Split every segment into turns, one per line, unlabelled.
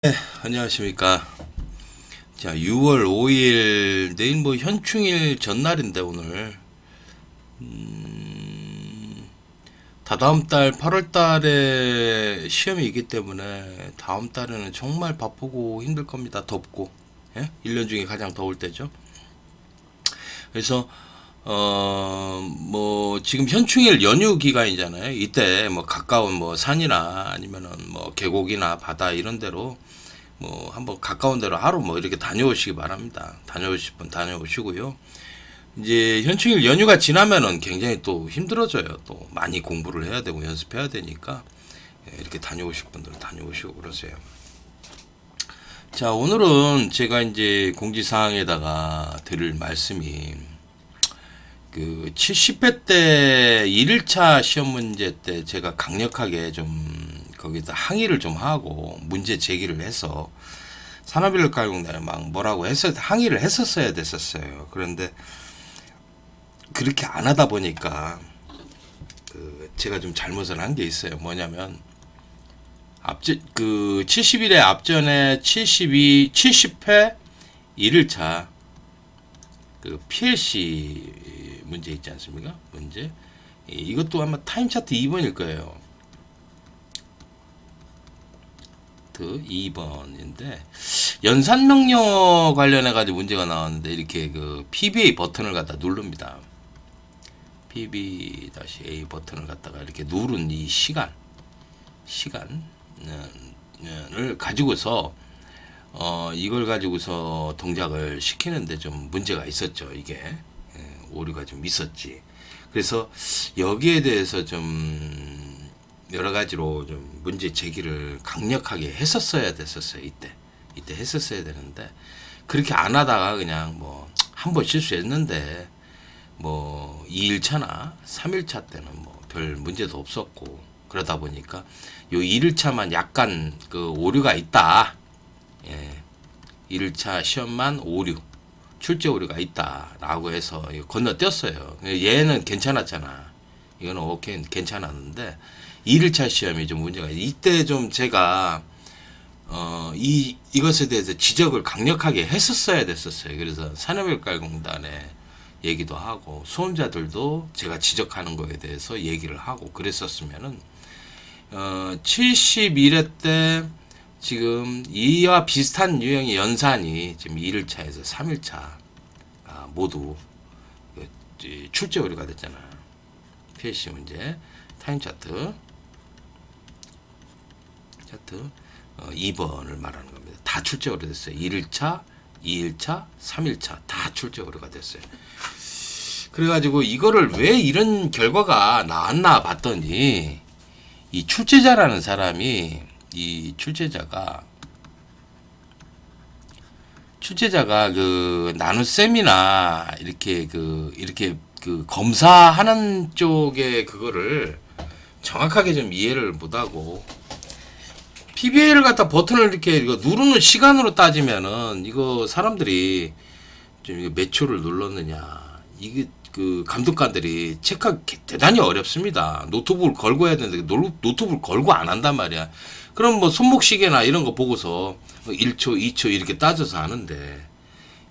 네, 안녕하십니까. 자, 6월 5일, 내일 뭐 현충일 전날인데, 오늘. 다다음 달 8월 달에 시험이 있기 때문에, 다음 달에는 정말 바쁘고 힘들 겁니다. 덥고. 예? 1년 중에 가장 더울 때죠. 그래서, 뭐, 지금 현충일 연휴 기간이잖아요. 이때 뭐 가까운 뭐 산이나 아니면은 뭐 계곡이나 바다 이런 데로 뭐 한번 가까운 데로 하루 뭐 이렇게 다녀오시기 바랍니다. 다녀오실 분 다녀오시고요. 이제 현충일 연휴가 지나면은 굉장히 또 힘들어져요. 또 많이 공부를 해야 되고 연습해야 되니까 이렇게 다녀오실 분들은 다녀오시고 그러세요. 자, 오늘은 제가 이제 공지사항에다가 드릴 말씀이 그 70회 때 1일차 시험 문제 때 제가 강력하게 좀 거기다 항의를 좀 하고 문제 제기를 해서 산업인력가공단에 막 뭐라고 해서 항의를 했었어야 됐었어요. 그런데 그렇게 안 하다 보니까 그 제가 좀 잘못을 한 게 있어요. 뭐냐면 앞전 그 70일에 앞전에 70회 1일차 그 PLC 문제 있지 않습니까? 문제 이것도 아마 타임 차트 2번일 거예요. 2번인데 연산 명령 관련해 가지고 문제가 나왔는데 이렇게 그 PBA 버튼을 갖다 누릅니다. PB-A 버튼을 갖다가 이렇게 누른 이 시간을 가지고서 이걸 가지고서 동작을 시키는데 좀 문제가 있었죠. 이게 오류가 좀 있었지. 그래서 여기에 대해서 좀 여러 가지로 좀 문제 제기를 강력하게 했었어야 됐었어요. 이때 했었어야 되는데 그렇게 안 하다가 그냥 뭐 한 번 실수했는데 뭐 2일차나 3일차 때는 뭐 별 문제도 없었고 그러다 보니까 요 1일차만 약간 그 오류가 있다. 예. 1일차 시험만 오류, 출제 오류가 있다라고 해서 건너뛰었어요. 얘는 괜찮았잖아. 이거는 오케이 괜찮았는데 1일차 시험이 좀 문제가 이때 좀 제가 이것에 대해서 지적을 강력하게 했었어야 됐었어요. 그래서 산업인력가공단에 얘기도 하고 수험자들도 제가 지적하는 거에 대해서 얘기를 하고 그랬었으면은 71회 때 지금 이와 비슷한 유형의 연산이 지금 2일차에서 3일차 모두 출제 오류가 됐잖아요. PLC 문제 타임 차트 2번을 말하는 겁니다. 다 출제 오류 됐어요. 1일차, 2일차, 3일차 다 출제 오류가 됐어요. 그래가지고 이거를 왜 이런 결과가 나왔나 봤더니 이 출제자라는 사람이 이 출제자가 그 나눗셈이나 이렇게 그 검사하는 쪽에 그거를 정확하게 좀 이해를 못하고 PBA를 갖다 버튼을 이렇게 이거 누르는 시간으로 따지면은 이거 사람들이 좀 이거 몇 초를 눌렀느냐 이게 그 감독관들이 체크하기 대단히 어렵습니다. 노트북을 걸고 해야 되는데 노트북을 걸고 안 한단 말이야. 그럼 뭐 손목시계나 이런 거 보고서 1초, 2초 이렇게 따져서 하는데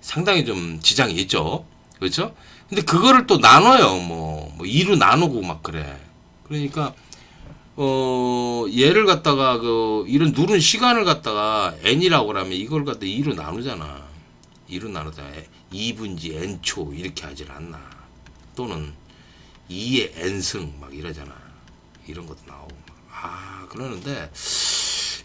상당히 좀 지장이 있죠. 그렇죠? 근데 그거를 또 나눠요. 뭐 2로 나누고 막 그래. 그러니까 얘를 갖다가 이런 누른 시간을 갖다가 n이라고 하면 이걸 갖다 2로 나누잖아. 2로 나누잖아. 2분지 n초 이렇게 하질 않나. 또는 2의 n승 막 이러잖아. 이런 것도 나오고 그러는데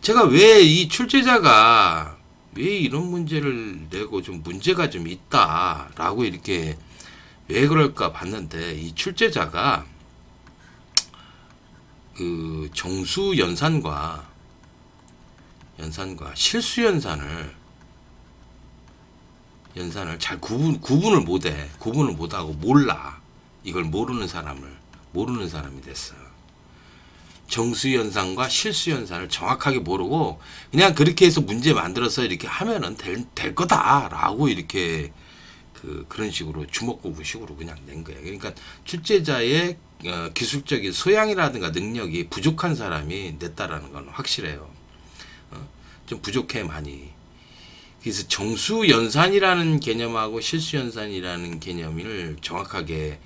제가 왜 이 출제자가 왜 이런 문제를 내고 좀 문제가 좀 있다라고 이렇게 왜 그럴까 봤는데 이 출제자가 그 정수 연산과 실수 연산을 잘 구분을 못해. 구분을 못하고 몰라. 이걸 모르는 사람이 됐어. 정수연산과 실수연산을 정확하게 모르고 그냥 그렇게 해서 문제 만들어서 이렇게 하면은 될 거다라고 이렇게 그런 식으로 주먹구구식으로 그냥 낸 거예요. 그러니까 출제자의 기술적인 소양이라든가 능력이 부족한 사람이 냈다라는 건 확실해요. 좀 부족해 많이. 그래서 정수연산이라는 개념하고 실수연산이라는 개념을 정확하게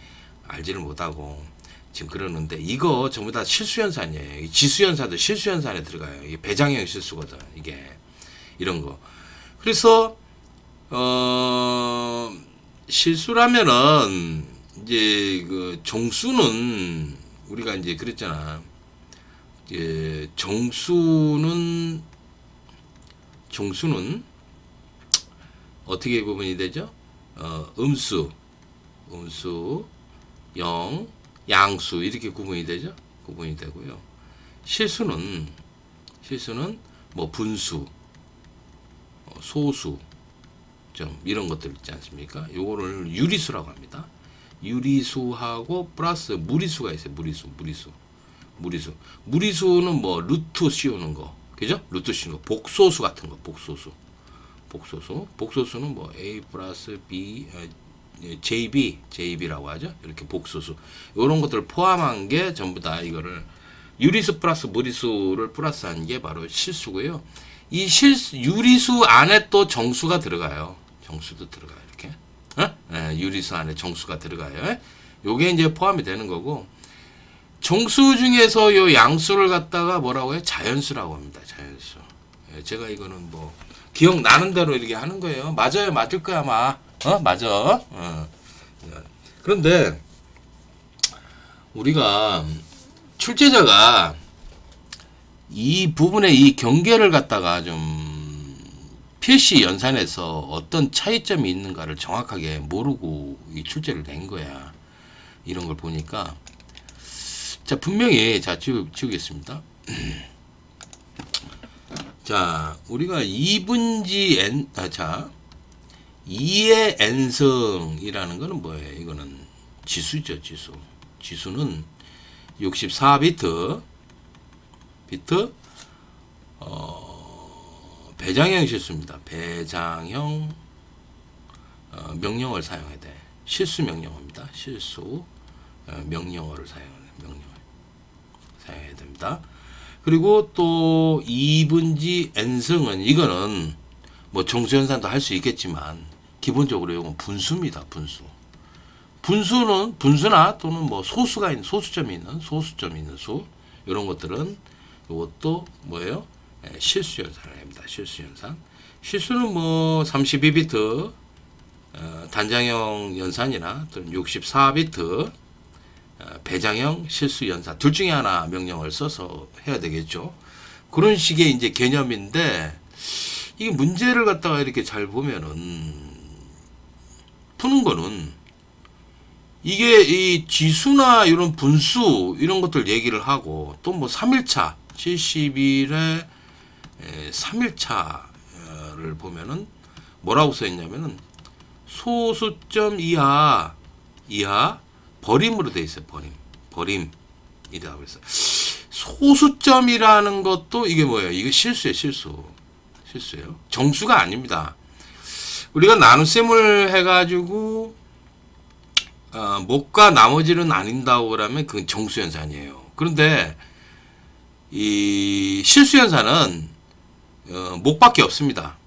알지를 못하고 지금 그러는데, 이거 전부 다 실수연산이에요. 지수연산도 실수연산에 들어가요. 이게 배장형 실수거든 이게, 이런 거. 그래서 실수라면은 이제 그 정수는 우리가 이제 그랬잖아. 정수는 어떻게 구분이 되죠? 음수, 영, 양수 이렇게 구분이 되죠? 구분이 되고요. 실수는 뭐 분수, 소수, 점 이런 것들 있지 않습니까? 요거를 유리수라고 합니다. 유리수하고 플러스 무리수가 있어요. 무리수는 뭐 루트 씌우는 거, 그죠? 루트 씌우는 거, 복소수 같은 거, 복소수는 뭐 a 플러스 b, jb라고 하죠. 이렇게 복소수, 이런 것들을 포함한 게 전부 다 이거를 유리수 플러스 무리수를 플러스한 게 바로 실수고요. 이 유리수 안에 또 정수가 들어가요. 정수도 들어가요. 이렇게. 유리수 안에 정수가 들어가요. 요게 이제 포함이 되는 거고, 정수 중에서 요 양수를 갖다가 뭐라고 해요? 자연수라고 합니다. 자연수. 제가 이거는 뭐 기억나는 대로 이렇게 하는 거예요. 맞아요. 맞을 거야 아마. 맞아. 그런데 우리가 출제자가 이 부분의 이 경계를 갖다가 좀 필시 연산에서 어떤 차이점이 있는가를 정확하게 모르고 이 출제를 낸 거야. 이런 걸 보니까, 자, 분명히, 자, 지우겠습니다. 자, 우리가 2분지 n, 자, 2의 n승이라는 거는 뭐예요? 이거는 지수죠, 지수. 지수는 64비트, 배장형 실수입니다. 배장형 명령어를 사용해야 돼. 실수 명령어입니다. 실수 명령어를 사용해야 됩니다. 그리고 또 2분지 n승은, 이거는 뭐 정수연산도 할 수 있겠지만 기본적으로 이건 분수입니다. 분수나 또는 뭐 소수점이 있는 수, 이런 것들은 이것도 뭐예요? 실수연산을 합니다. 실수는 뭐 32비트 단장형 연산이나 또는 64비트 배장형 실수연산, 둘 중에 하나 명령을 써서 해야 되겠죠. 그런 식의 이제 개념인데, 이게 문제를 갖다가 이렇게 잘 보면은, 푸는 거는 이게 이 지수나 이런 분수 이런 것들 얘기를 하고, 또 뭐 3일차 71의 3일차를 보면은 뭐라고 써있냐면은 소수점 이하 버림으로 되어 있어요. 버림이라고 했어요. 소수점이라는 것도 이게 뭐예요? 이게 실수예요. 정수가 아닙니다. 우리가 나눗셈을 해가지고 못과 나머지를 나뉜다고 그러면 그건 정수연산이에요. 그런데 이 실수연산은 목밖에 없습니다.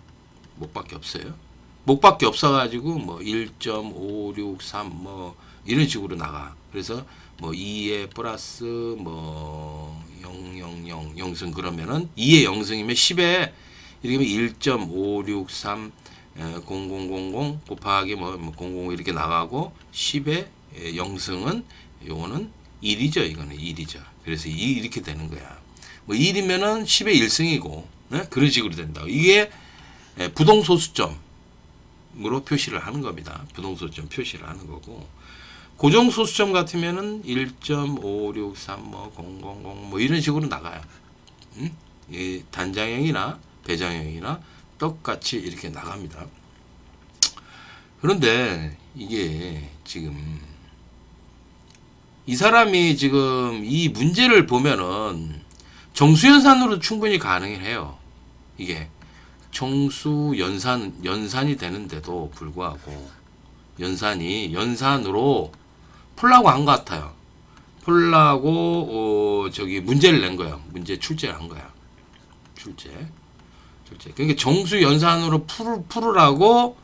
목밖에 없어요. 목밖에 없어가지고 뭐 1.563 뭐 이런 식으로 나가. 그래서 뭐 2에 플러스 뭐 000 영승, 그러면은 2의 영승이면 10에 이렇게 1.563 0000 곱하기 뭐 00 이렇게 나가고, 10의 영승은 요거는 1이죠. 이거는 1이죠. 그래서 2 이렇게 되는 거야. 뭐 1이면은 10의 1승이고, 네? 그런 식으로 된다. 이게 부동소수점으로 표시를 하는 겁니다. 부동소수점 표시를 하는 거고, 고정소수점 같으면은 1.563 뭐 000 뭐 이런 식으로 나가요. 이 단장형이나 배장형이나 똑같이 이렇게 나갑니다. 그런데 이게 지금 이 사람이 지금 이 문제를 보면은 정수연산으로 충분히 가능해요. 이게 정수연산이 되는데도 불구하고 연산으로 풀라고 한 것 같아요. 풀라고 저기 문제를 낸 거예요. 문제 출제를 한 거야. 출제. 그러니까 정수 연산으로 풀으라고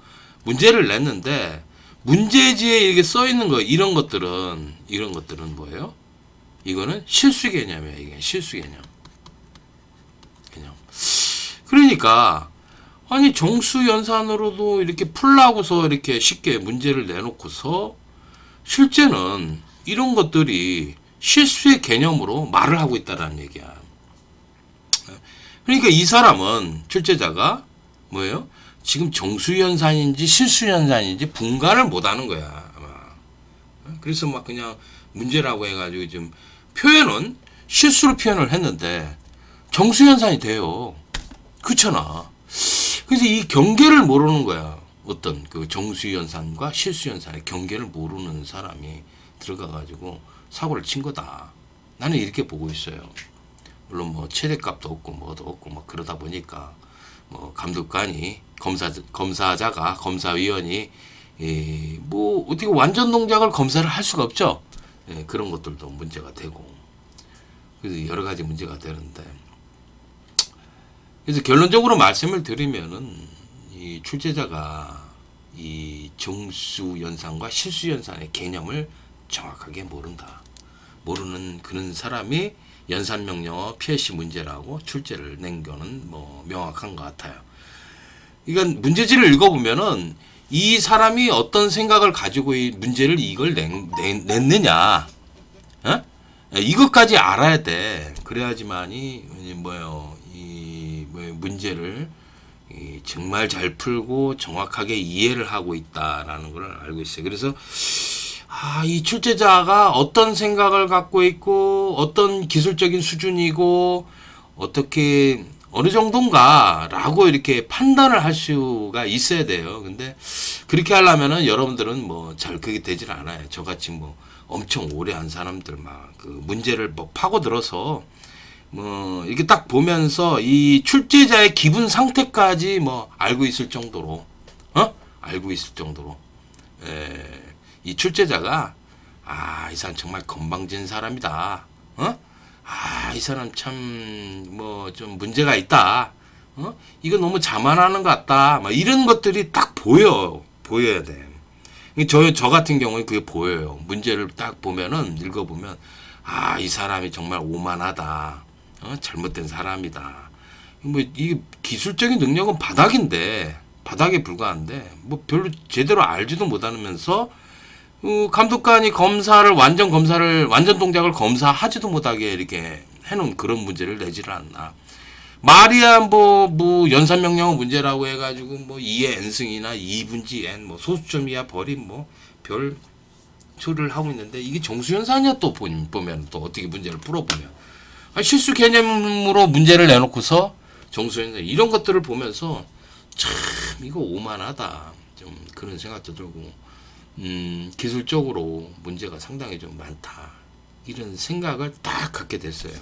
문제를 냈는데 문제지에 이렇게 써 있는 거 이런 것들은 뭐예요? 이거는 실수 개념이에요. 이게 실수 개념. 그러니까 아니 정수 연산으로도 이렇게 풀라고서 이렇게 쉽게 문제를 내놓고서 실제는 이런 것들이 실수의 개념으로 말을 하고 있다라는 얘기야. 그러니까 이 사람은 출제자가 뭐예요? 지금 정수연산인지 실수연산인지 분간을 못하는 거야 아마. 그래서 막 그냥 문제라고 해가지고 지금 표현은 실수로 표현을 했는데 정수연산이 돼요. 그렇잖아. 그래서 이 경계를 모르는 거야. 어떤 그 정수연산과 실수연산의 경계를 모르는 사람이 들어가가지고 사고를 친 거다. 나는 이렇게 보고 있어요. 물론 뭐 최대값도 없고 뭐도 없고 뭐 그러다 보니까 뭐 감독관이 검사자가 검사위원이 뭐 어떻게 완전 동작을 검사를 할 수가 없죠. 그런 것들도 문제가 되고 그래서 여러 가지 문제가 되는데 그래서 결론적으로 말씀을 드리면은 이 출제자가 이 정수연산과 실수연산의 개념을 정확하게 모른다. 모르는 그런 사람이 연산명령어 PLC 문제라고 출제를 낸 거는 뭐 명확한 것 같아요. 이건 문제지를 읽어보면은 이 사람이 어떤 생각을 가지고 이 문제를 이걸 냈느냐, 어? 이것까지 알아야 돼. 그래야지만이 뭐요 이 문제를 정말 잘 풀고 정확하게 이해를 하고 있다라는 걸 알고 있어요. 그래서 이 출제자가 어떤 생각을 갖고 있고 어떤 기술적인 수준이고 어떻게 어느 정도인가 라고 이렇게 판단을 할 수가 있어야 돼요. 근데 그렇게 하려면은 여러분들은 뭐 잘 그게 되질 않아요. 저같이 뭐 엄청 오래 한 사람들 막 그 문제를 뭐 파고들어서 뭐 이렇게 딱 보면서 이 출제자의 기분 상태까지 뭐 알고 있을 정도로 알고 있을 정도로 이 출제자가 이 사람 정말 건방진 사람이다. 이 사람 참 뭐 좀 문제가 있다. 이거 너무 자만하는 것 같다. 막 이런 것들이 딱 보여야 돼. 저 같은 경우에 그게 보여요. 문제를 딱 보면은 읽어보면 이 사람이 정말 오만하다. 잘못된 사람이다. 뭐 이게 기술적인 능력은 바닥에 불과한데 뭐 별로 제대로 알지도 못하면서 감독관이 완전 동작을 검사하지도 못하게 이렇게 해놓은 그런 문제를 내지를 않나. 말이야 뭐 연산명령어 문제라고 해가지고 뭐 2의 n승이나 2분지 n 뭐 소수점 이하 버림 뭐 별 소리를 하고 있는데 이게 정수연산이야. 또 보면 또 어떻게 문제를 풀어보면 실수 개념으로 문제를 내놓고서 정수연산 이런 것들을 보면서 참 이거 오만하다 좀 그런 생각도 들고 기술적으로 문제가 상당히 좀 많다 이런 생각을 딱 갖게 됐어요.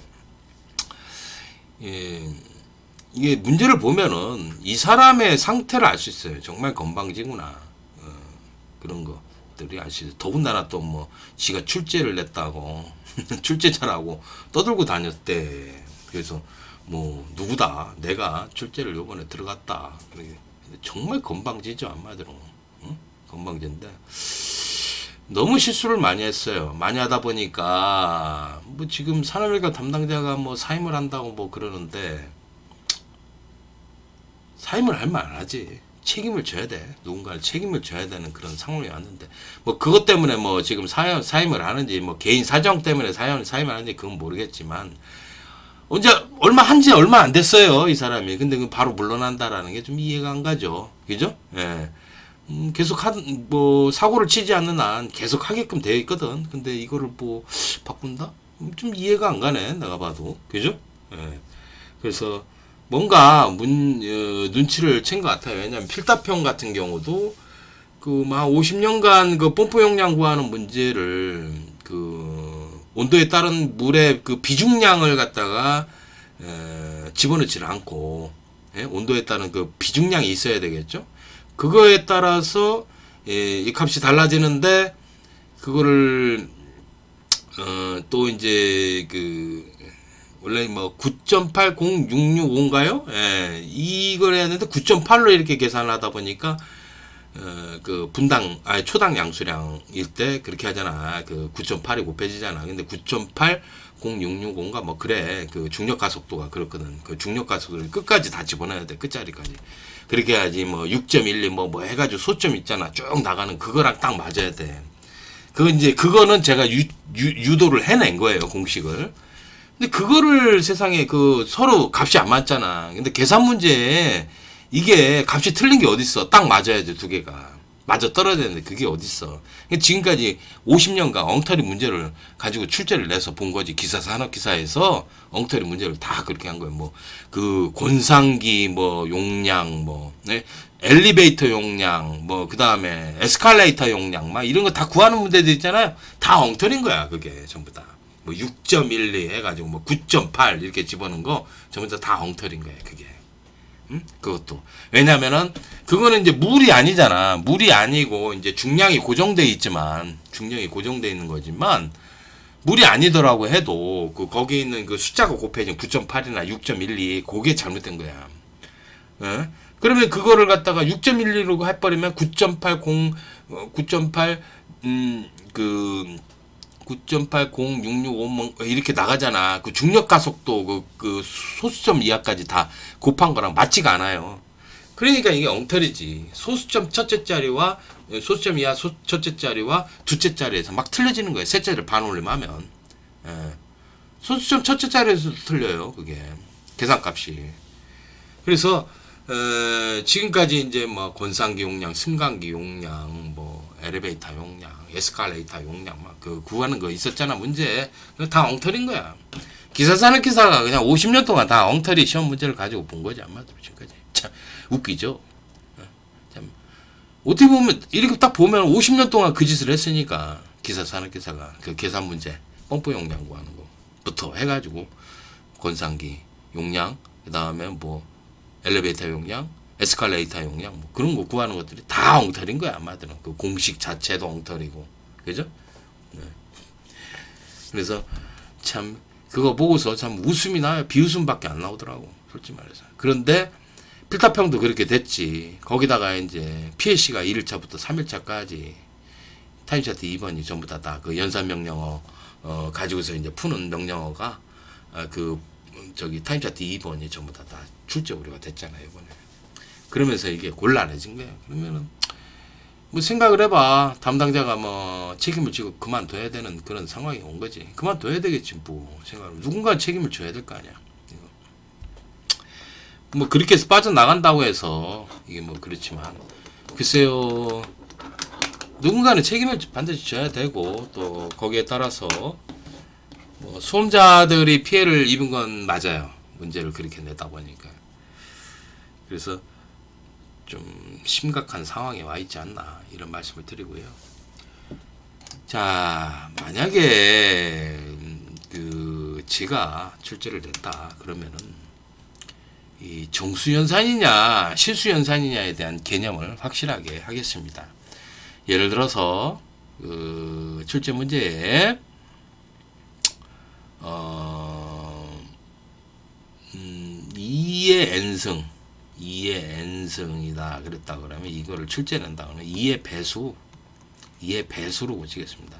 이게 문제를 보면은 이 사람의 상태를 알 수 있어요. 정말 건방지구나. 그런 것들이 알 수 있어요. 더군다나 또 뭐 지가 출제를 냈다고 출제자라고 떠들고 다녔대. 그래서 뭐 누구다 내가 출제를 요번에 들어갔다. 정말 건방지죠 한마디로. 건방진데 너무 실수를 많이 했어요. 많이 하다 보니까 뭐 지금 산업일과 담당자가 뭐 사임을 한다고 뭐 그러는데 사임을 할 만하지. 책임을 져야 돼. 누군가를 책임을 져야 되는 그런 상황이 왔는데 뭐 그것 때문에 뭐 지금 사임을 하는지 뭐 개인 사정 때문에 사임을 하는지 그건 모르겠지만 한지 얼마 안 됐어요 이 사람이. 근데 바로 물러난다라는 게 좀 이해가 안 가죠. 그죠? 예. 계속 뭐 사고를 치지 않는 한 계속 하게끔 되어 있거든. 근데 이거를 뭐 바꾼다? 좀 이해가 안 가네 내가 봐도. 그죠? 예. 그래서 뭔가 눈치를 챈 것 같아요. 왜냐면 필답형 같은 경우도 막 50년간 그 뽐뿌 용량 구하는 문제를 그 온도에 따른 물의 그 비중량을 갖다가 집어넣지를 않고 온도에 따른 그 비중량이 있어야 되겠죠. 그거에 따라서 이 값이 달라지는데 그거를 또 이제 그 원래 뭐 9.80665인가요? 예, 이걸 해야 되는데 9.8로 이렇게 계산하다 보니까 그 분당 아니 초당 양수량일 때 그렇게 하잖아. 그 9.8이 곱해지잖아. 근데 9.80665인가 뭐 그래. 그 중력 가속도가 그렇거든. 그 중력 가속도를 끝까지 다 집어넣어야 돼. 끝자리까지. 그렇게 해야지 뭐 6.12 뭐 해가지고 소점 있잖아. 쭉 나가는 그거랑 딱 맞아야 돼. 그거는 제가 유도를 해낸 거예요. 공식을. 근데 그거를 세상에 그 서로 값이 안 맞잖아. 근데 계산 문제에 이게 값이 틀린 게 어딨어. 딱 맞아야 돼, 두 개가. 맞아 떨어져야 되는데 그게 어딨어. 지금까지 50년간 엉터리 문제를 가지고 출제를 내서 본 거지. 기사 산업기사에서 엉터리 문제를 다 그렇게 한 거예요. 뭐, 그, 권상기, 뭐, 용량, 뭐, 네? 엘리베이터 용량, 뭐, 그 다음에 에스컬레이터 용량, 막 이런 거 다 구하는 문제들 있잖아요. 다 엉터리인 거야, 그게 전부 다. 뭐 6.12 해가지고 뭐 9.8 이렇게 집어넣은 거 전부 다 엉터리인 거예요, 그게. 응? 그것도. 왜냐면은 그거는 이제 물이 아니잖아. 물이 아니고 이제 중량이 고정돼 있지만 중량이 고정돼 있는 거지만 물이 아니더라고 해도 그 거기 있는 그 숫자가 곱해진 9.8이나 6.12 그게 잘못된 거야. 응? 그러면 그거를 갖다가 6.12로 해버리면 9.80 9.8 그 9.80665 이렇게 나가잖아. 그 중력 가속도 그 소수점 이하까지 다 곱한 거랑 맞지가 않아요. 그러니까 이게 엉터리지. 소수점 첫째 자리와 소수점 이하 첫째 자리와 둘째 자리에서 막 틀려지는 거예요. 셋째를 반올림 하면. 예. 소수점 첫째 자리에서 틀려요. 그게 계산값이. 그래서 지금까지 이제 뭐 권상기 용량, 승강기 용량, 뭐 엘리베이터 용량, 에스컬레이터 용량 막 그 구하는 거 있었잖아. 문제 다 엉터리인 거야. 기사 사는 기사가 그냥 50년 동안 다 엉터리 시험 문제를 가지고 본 거지. 아마도 지금까지. 참 웃기죠. 참 어떻게 보면 이렇게 딱 보면 50년 동안 그 짓을 했으니까 기사 사는 기사가 그 계산 문제 펌프 용량 구하는 거부터 해가지고 권상기 용량 그 다음에 뭐 엘리베이터 용량, 에스컬레이터 용량, 뭐 그런 거 구하는 것들이 다 엉터리인 거야, 아마들은. 그 공식 자체도 엉터리고. 그죠? 네. 그래서 참, 그거 보고서 참 웃음이 나요. 비웃음밖에 안 나오더라고. 솔직히 말해서. 그런데 필타평도 그렇게 됐지. 거기다가 이제 PAC가 1일차부터 3일차까지 타임차트 2번이 전부 다 그 연산 명령어, 가지고서 이제 푸는 명령어가, 타임차트 2번이 전부 다 출제 오류가 됐잖아요, 이번에. 그러면서 이게 곤란해진 거예요. 그러면은, 뭐 생각을 해봐. 담당자가 뭐 책임을 지고 그만둬야 되는 그런 상황이 온 거지. 그만둬야 되겠지, 뭐. 생각을. 누군가 책임을 져야 될 거 아니야. 이거. 뭐 그렇게 해서 빠져나간다고 해서, 이게 뭐 그렇지만, 글쎄요. 누군가는 책임을 반드시 져야 되고, 또 거기에 따라서, 뭐 수험자들이 피해를 입은 건 맞아요. 문제를 그렇게 내다 보니까. 그래서 좀 심각한 상황에 와 있지 않나 이런 말씀을 드리고요. 자, 만약에 그 지가 출제를 냈다 그러면은 이 정수연산이냐 실수연산이냐에 대한 개념을 확실하게 하겠습니다. 예를 들어서 그 출제 문제에 이의 n승이다 그랬다 그러면 이거를 출제낸다 그러면 이의 배수로 고치겠습니다.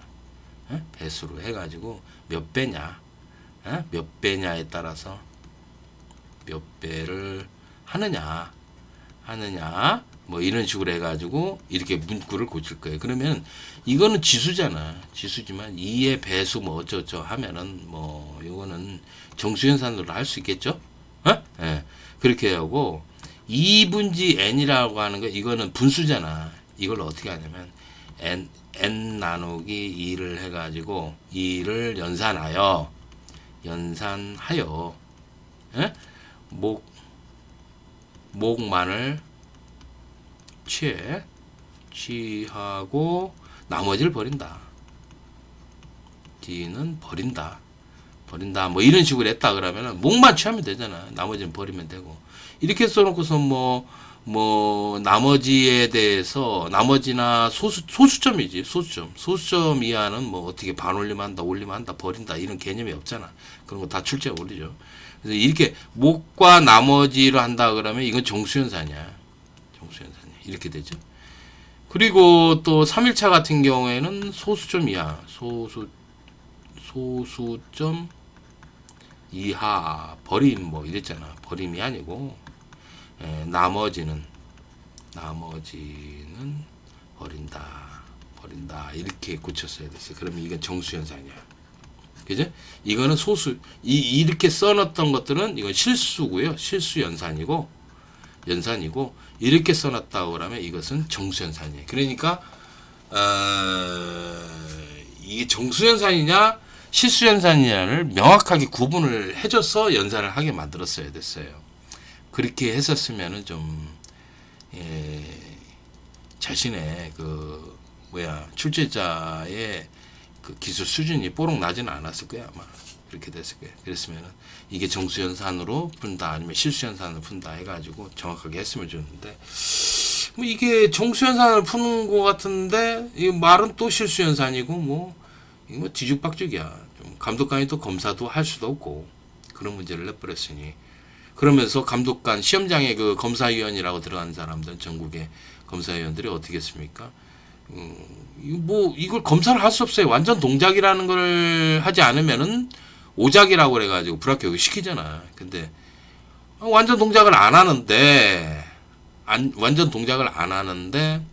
배수로 해가지고 몇 배냐, 몇 배냐에 따라서 몇 배를 하느냐 뭐 이런 식으로 해가지고 이렇게 문구를 고칠 거예요. 그러면 이거는 지수잖아. 지수지만 2의 배수 뭐 어쩌고 하면은 뭐 이거는 정수연산으로 할 수 있겠죠? 예. 그렇게 하고 2분지 n이라고 하는 거 이거는 분수잖아. 이걸 어떻게 하냐면 n 나누기 2를 해가지고 2를 연산하여 예? 목만을 취하고 나머지를 버린다. D는 버린다. 뭐 이런 식으로 했다 그러면은 목만 취하면 되잖아. 나머지는 버리면 되고. 이렇게 써놓고서 뭐 뭐 나머지에 대해서 나머지나 소수점이지 소수점 이하는 뭐 어떻게 반올림한다 올림한다 버린다 이런 개념이 없잖아. 그런 거 다 출제가 올리죠. 그래서 이렇게 목과 나머지로 한다 그러면 이건 정수연산이야. 정수연산이야. 이렇게 되죠. 그리고 또 3일차 같은 경우에는 소수점 이하 소수점 이하 버림 뭐 이랬잖아. 버림이 아니고 나머지는 버린다 이렇게 고쳤어야 됐어요. 그러면 이건 정수연산이야. 그죠? 이거는 소수 이렇게 써놨던 것들은 이건 실수고요. 실수연산이고 연산이고 이렇게 써놨다고 그러면 이것은 정수연산이에요. 그러니까 이게 정수연산이냐 실수연산이냐를 명확하게 구분을 해줘서 연산을 하게 만들었어야 됐어요. 그렇게 했었으면은 좀 자신의 그 출제자의 그 기술 수준이 뽀록 나지는 않았을 거야 아마. 그렇게 됐을 거예요. 그랬으면은 이게 정수연산으로 푼다 아니면 실수연산으로 푼다 해가지고 정확하게 했으면 좋는데 뭐 이게 정수연산을 푸는 것 같은데 이 말은 또 실수연산이고 뭐 이거 뭐 뒤죽박죽이야. 좀 감독관이 또 검사도 할 수도 없고 그런 문제를 내버렸으니 그러면서 감독관 시험장에 그 검사위원이라고 들어간 사람들 전국의 검사위원들이 어떻게 했습니까? 뭐 이걸 검사를 할 수 없어요. 완전 동작이라는 걸 하지 않으면은 오작이라고 그래가지고 불합격을 시키잖아. 근데 완전 동작을 안 하는데 완전 동작을 안 하는데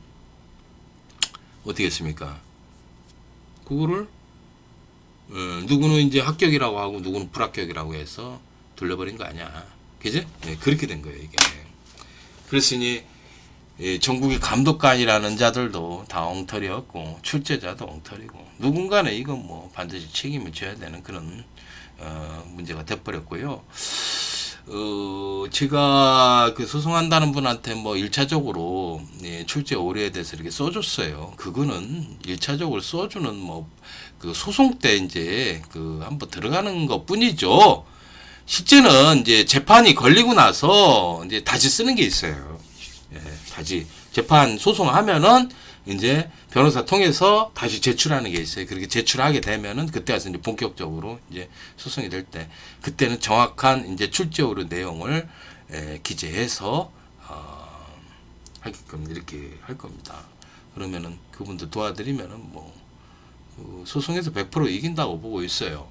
어떻게 했습니까? 그거를 누구는 이제 합격이라고 하고 누구는 불합격이라고 해서 돌려버린 거 아니야. 그지? 네, 그렇게 된 거예요 이게. 그랬으니 전국의 감독관이라는 자들도 다 엉터리였고 출제자도 엉터리고 누군가는 이건 뭐 반드시 책임을 져야 되는 그런 문제가 돼버렸고요. 제가 그 소송한다는 분한테 뭐 1차적으로 출제 오류에 대해서 이렇게 써줬어요. 그거는 1차적으로 써주는 뭐 그 소송 때 이제 그 한번 들어가는 것 뿐이죠. 실제는 이제 재판이 걸리고 나서 이제 다시 쓰는 게 있어요. 다시 재판 소송하면은 이제 변호사 통해서 다시 제출하는 게 있어요. 그렇게 제출하게 되면은 그때 와서 이제 본격적으로 이제 소송이 될 때 그때는 정확한 이제 출제 오류 내용을 기재해서 하게끔 이렇게 할 겁니다. 그러면은 그분들 도와드리면은 뭐 소송에서 100% 이긴다고 보고 있어요.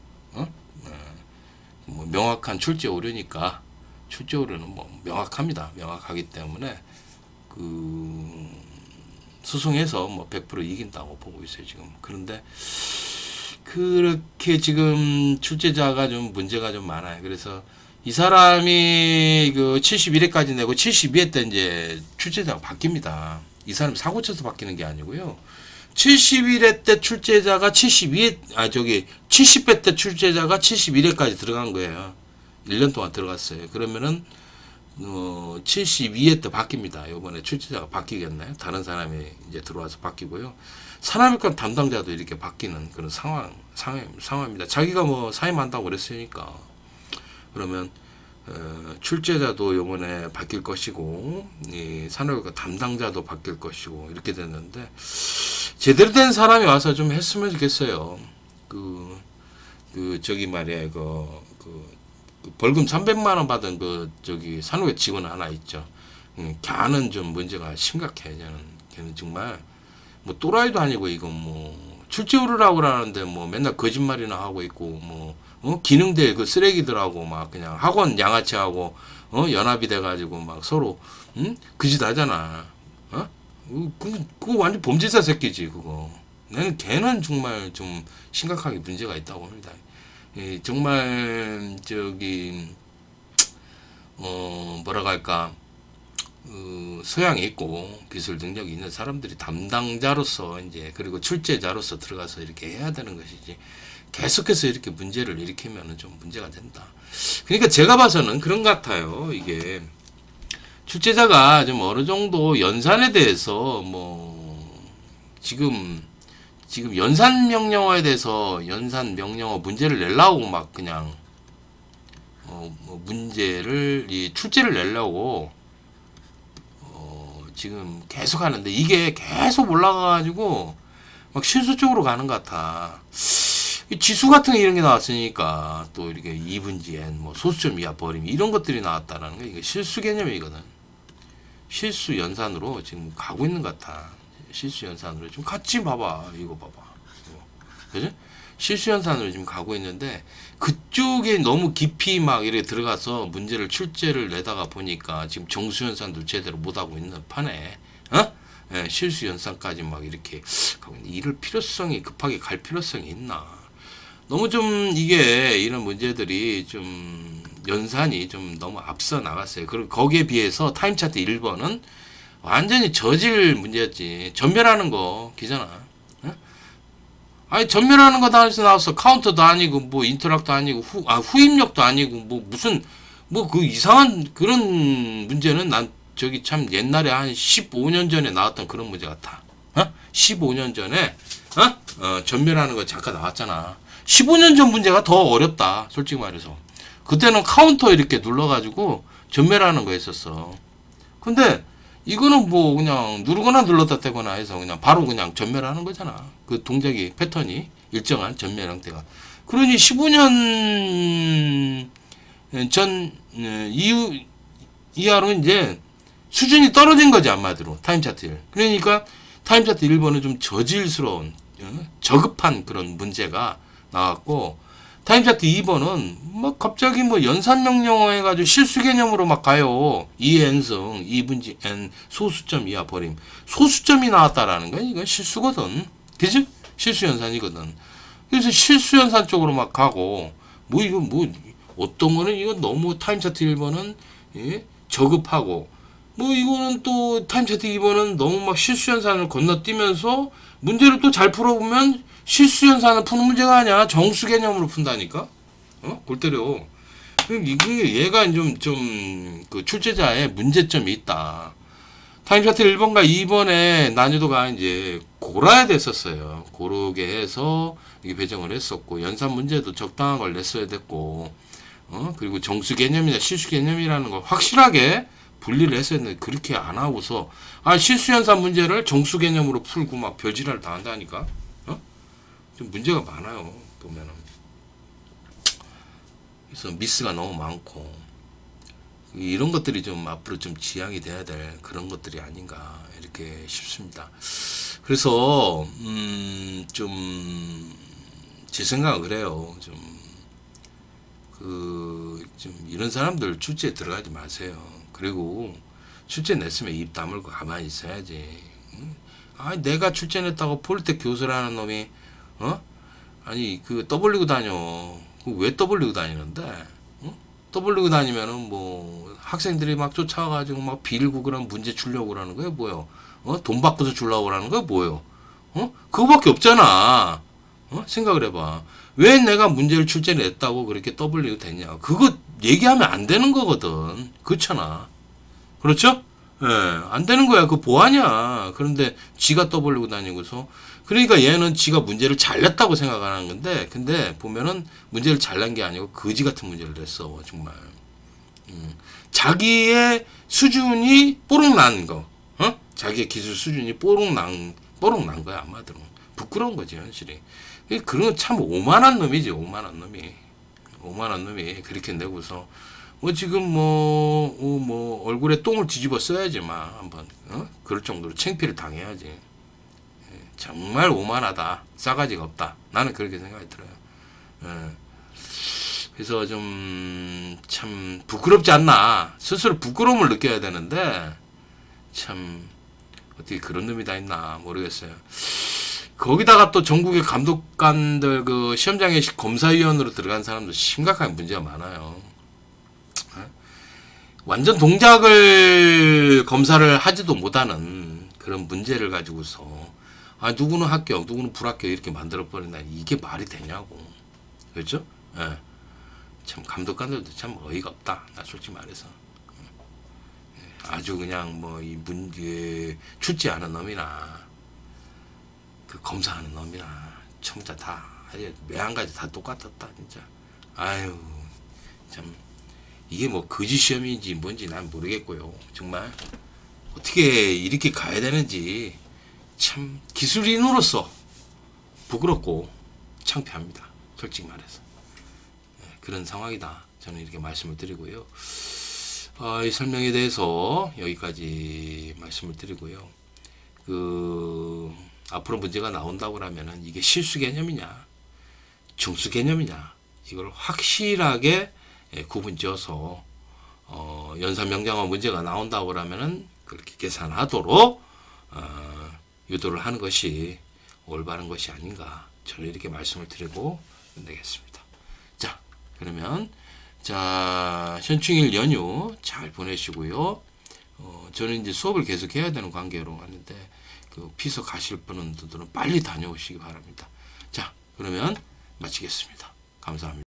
뭐 명확한 출제 오류니까 출제 오류는 뭐 명확합니다. 명확하기 때문에 그 소송에서 뭐 100% 이긴다고 보고 있어요 지금. 그런데 그렇게 지금 출제자가 좀 문제가 좀 많아요. 그래서 이 사람이 그 71회까지 내고 72회 때 이제 출제자가 바뀝니다. 이 사람이 사고 쳐서 바뀌는 게 아니고요. 71회 때 출제자가 70회 때 출제자가 71회까지 들어간 거예요. 1년 동안 들어갔어요. 그러면은 72회 때 바뀝니다. 이번에 출제자가 바뀌겠나요? 다른 사람이 이제 들어와서 바뀌고요. 산업인권 담당자도 이렇게 바뀌는 그런 상황입니다. 자기가 뭐 사임한다고 그랬으니까. 그러면 출제자도 이번에 바뀔 것이고 산업인권 담당자도 바뀔 것이고 이렇게 됐는데 제대로 된 사람이 와서 좀 했으면 좋겠어요. 저기 말이야 벌금 300만 원 받은 산후의 직원 하나 있죠. 걔는 좀 문제가 심각해. 걔는 정말 뭐 또라이도 아니고 이거 뭐 출제 오류라고 그러는데 뭐 맨날 거짓말이나 하고 있고 뭐 기능대 그 쓰레기들하고 막 그냥 학원 양아치하고 연합이 돼가지고 막 서로 그 짓 하잖아. 그거 완전 범죄자 새끼지 그거. 나는 걔는 정말 좀 심각하게 문제가 있다고 봅니다. 정말 뭐라고 할까 소양이 있고 기술 능력이 있는 사람들이 담당자로서 이제 그리고 출제자로서 들어가서 이렇게 해야 되는 것이지 계속해서 이렇게 문제를 일으키면은 좀 문제가 된다. 그러니까 제가 봐서는 그런 것 같아요. 이게 출제자가 좀 어느 정도 연산에 대해서 뭐 지금 연산 명령어에 대해서 연산 명령어 문제를 내려고 막 그냥 문제를 출제를 내려고 지금 계속 하는데 이게 계속 올라가가지고 막 실수 쪽으로 가는 것 같아. 지수 같은 이런 게 나왔으니까 또 이렇게 2분지 N 뭐 소수점 이하 버림 이런 것들이 나왔다라는 거 이게 실수 개념이거든. 실수 연산으로 지금 가고 있는 것 같아. 실수 연산으로 좀 같이 봐봐. 이거 봐봐. 그지? 실수 연산으로 지금 가고 있는데 그쪽에 너무 깊이 막 이렇게 들어가서 문제를 출제를 내다가 보니까 지금 정수 연산도 제대로 못 하고 있는 판에 예, 실수 연산까지 막 이렇게 가고 있는데 이럴 필요성이 급하게 갈 필요성이 있나? 너무 좀 이게 이런 문제들이 좀 연산이 좀 너무 앞서 나갔어요. 그리고 거기에 비해서 타임 차트 1번은 완전히 저질 문제였지. 전멸하는 거 기잖아. 아니 전멸하는 거 다 나왔어. 카운터도 아니고 뭐 인터락도 아니고 후입력도 아니고 뭐 무슨 뭐 그 이상한 그런 문제는 난 저기 참 옛날에 한 15년 전에 나왔던 그런 문제 같아. 15년 전에 전멸하는 거 잠깐 나왔잖아. 15년 전 문제가 더 어렵다. 솔직히 말해서. 그때는 카운터 이렇게 눌러가지고 전멸하는 거 했었어. 근데 이거는 뭐 그냥 누르거나 눌렀다 떼거나 해서 그냥 바로 그냥 전멸하는 거잖아. 그 동작이 패턴이 일정한 전멸 형태가. 그러니 15년 전 이하로 이제 수준이 떨어진 거지 한마디로 타임 차트 1. 그러니까 타임 차트 1번은 좀 저질스러운 저급한 그런 문제가 나왔고 타임 차트 2번은 막 갑자기 뭐 연산 명령어 해가지고 실수 개념으로 막 가요. 2n승 2분지 n 소수점 이하 버림. 소수점이 나왔다라는 건 이건 실수거든. 그지? 실수 연산이거든. 그래서 실수 연산 쪽으로 막 가고 뭐 이거 뭐 어떤 거는 이건 너무 타임 차트 1번은 예? 저급하고 뭐 이거는 또 타임 차트 2번은 너무 막 실수 연산을 건너뛰면서 문제를 또 잘 풀어보면 실수 연산을 푸는 문제가 아니야. 정수 개념으로 푼다니까. 골 때려. 이게 얘가 좀 그 출제자의 문제점이 있다. 타임 차트 1번과 2번의 난이도가 이제 고라야 됐었어요. 고르게 해서 이게 배정을 했었고 연산 문제도 적당한 걸 냈어야 됐고 그리고 정수 개념이나 실수 개념이라는 걸 확실하게 분리를 했어야 했는데 그렇게 안 하고서 실수 연산 문제를 정수 개념으로 풀고 막 별지랄 다 한다니까. 좀 문제가 많아요. 보면은. 그래서 미스가 너무 많고 이런 것들이 좀 앞으로 좀 지양이 돼야 될 그런 것들이 아닌가 이렇게 싶습니다. 그래서 좀 제 생각은 그래요. 좀 이런 사람들 출제에 들어가지 마세요. 그리고 출제 냈으면 입 다물고 가만히 있어야지. 내가 출제 냈다고 폴텍 교수라는 놈이 아니 그 떠벌리고 다녀. 왜 떠벌리고 다니는데? 떠벌리고 다니면은 뭐 학생들이 막 쫓아가지고 막 빌고 그런 문제 주려고 그러는 거야 뭐요? 돈 바꿔서 주려고 그러는 거야 뭐요? 그거밖에 없잖아. 생각을 해봐. 왜 내가 문제를 출제 냈다고 그렇게 떠벌리고 됐냐? 그거 얘기하면 안 되는 거거든. 그렇잖아. 그렇죠? 예, 안 되는 거야. 그거 보아냐. 그런데 지가 떠벌리고 다니고서 그러니까 얘는 지가 문제를 잘 냈다고 생각하는 건데 근데 보면은 문제를 잘 낸 게 아니고 거지 같은 문제를 냈어. 정말. 자기의 수준이 뽀록 난 거. 자기의 기술 수준이 뽀록 난 거야. 아마도. 부끄러운 거지 현실이. 그런 건 참 오만한 놈이지. 오만한 놈이 그렇게 내고서 뭐 지금 뭐 얼굴에 똥을 뒤집어 써야지 막 한번 그럴 정도로 창피를 당해야지. 정말 오만하다. 싸가지가 없다. 나는 그렇게 생각이 들어요. 그래서 좀 참 부끄럽지 않나. 스스로 부끄러움을 느껴야 되는데 참 어떻게 그런 놈이 다 있나 모르겠어요. 거기다가 또 전국의 감독관들 그 시험장에 검사위원으로 들어간 사람도 심각한 문제가 많아요. 완전 동작을 검사를 하지도 못하는 그런 문제를 가지고서 누구는 합격, 누구는 불합격 이렇게 만들어버린다. 이게 말이 되냐고. 그렇죠? 예. 참 감독관들도 참 어이가 없다. 나 솔직히 말해서. 아주 그냥 뭐 이 문제 출제하는 놈이나 그 검사하는 놈이나 전부 다 매한가지 다 똑같았다 진짜. 아유 참 이게 뭐 거짓 시험인지 뭔지 난 모르겠고요. 정말 어떻게 어떻게 이렇게 가야 되는지 참 기술인으로서 부끄럽고 창피합니다. 솔직히 말해서. 그런 상황이다. 저는 이렇게 말씀을 드리고요. 이 설명에 대해서 여기까지 말씀을 드리고요. 앞으로 문제가 나온다고 하면은 이게 실수 개념이냐, 중수 개념이냐, 이걸 확실하게 구분지어서 연산명령어 문제가 나온다고 하면은 그렇게 계산하도록 유도를 하는 것이 올바른 것이 아닌가, 저는 이렇게 말씀을 드리고 끝내겠습니다. 자, 그러면 현충일 연휴 잘 보내시고요. 저는 이제 수업을 계속 해야 되는 관계로 하는데 피서 가실 분들은 빨리 다녀오시기 바랍니다. 자, 그러면 마치겠습니다. 감사합니다.